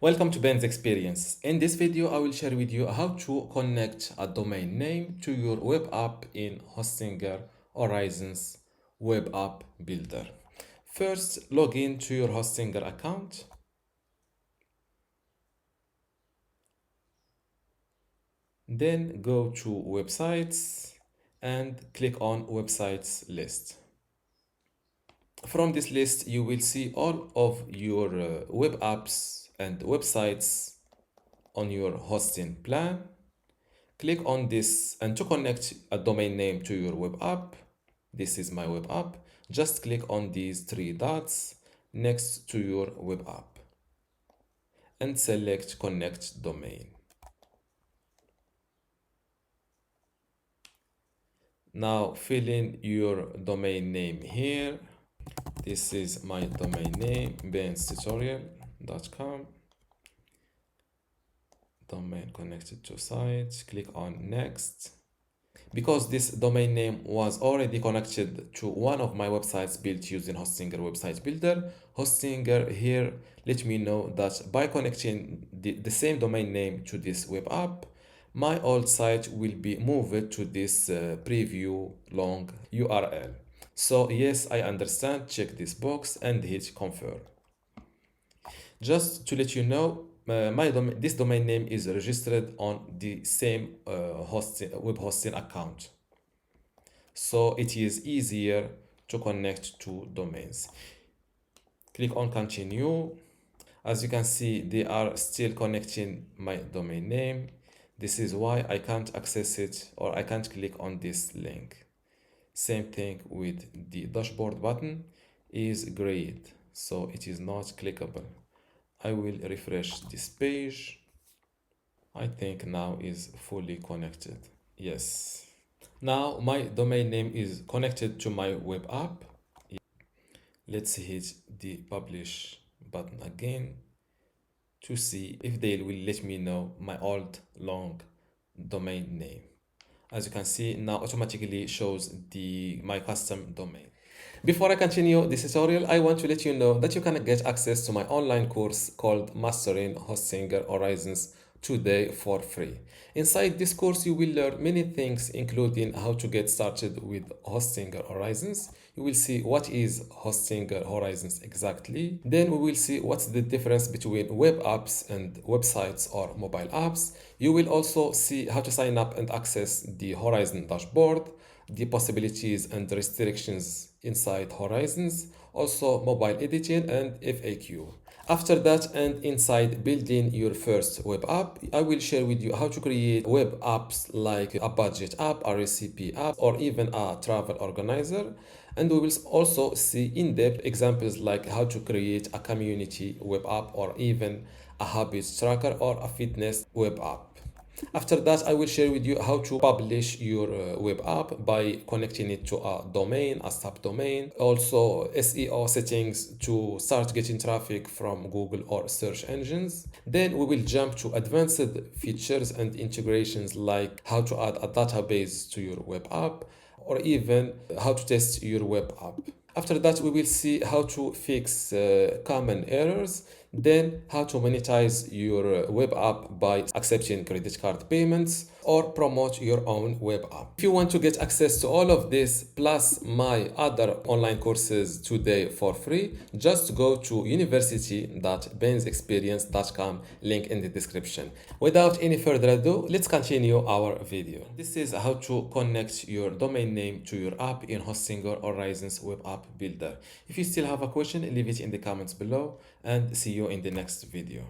Welcome to Ben's Experience. In this video, I will share with you how to connect a domain name to your web app in Hostinger Horizons Web App Builder. First, log in to your Hostinger account. Then go to Websites and click on Websites list. From this list, you will see all of your web apps and websites on your hosting plan. Click on this, and to connect a domain name to your web app, this is my web app, just click on these three dots next to your web app and select connect domain. Now fill in your domain name here. This is my domain name, benstutorial.com. Domain connected to site. Click on next. Because this domain name was already connected to one of my websites built using Hostinger Website Builder, Hostinger here let me know that by connecting the same domain name to this web app, my old site will be moved to this preview long URL. So yes, I understand, check this box and hit confirm. Just to let you know, this domain name is registered on the same web hosting account. So it is easier to connect two domains. Click on continue. As you can see, they are still connecting my domain name. This is why I can't access it, or I can't click on this link. Same thing with the dashboard button is grayed, so it is not clickable. I will refresh this page. I think now is fully connected. Yes. Now my domain name is connected to my web app. Let's hit the publish button again to see if they will let me know my old long domain name. As you can see, now automatically shows my custom domain. Before I continue this tutorial, I want to let you know that you can get access to my online course called Mastering Hostinger Horizons today for free. Inside this course, you will learn many things, including how to get started with Hostinger Horizons. You will see what is Hostinger Horizons exactly. Then we will see what's the difference between web apps and websites or mobile apps. You will also see how to sign up and access the Horizon dashboard, the possibilities and restrictions inside Horizons, also mobile editing and FAQ. After that, and inside building your first web app, I will share with you how to create web apps like a budget app, a recipe app, or even a travel organizer. And we will also see in-depth examples like how to create a community web app, or even a habits tracker or a fitness web app. After that, I will share with you how to publish your web app by connecting it to a domain, a subdomain. Also, SEO settings to start getting traffic from Google or search engines. Then we will jump to advanced features and integrations like how to add a database to your web app, or even how to test your web app. After that, we will see how to fix common errors, then how to monetize your web app by accepting credit card payments or promote your own web app. If you want to get access to all of this plus my other online courses today for free, just go to university.bensexperience.com, link in the description. Without any further ado, let's continue our video. This is how to connect your domain name to your app in Hostinger Horizons Web App Builder. If you still have a question, leave it in the comments below, and see you in the next video.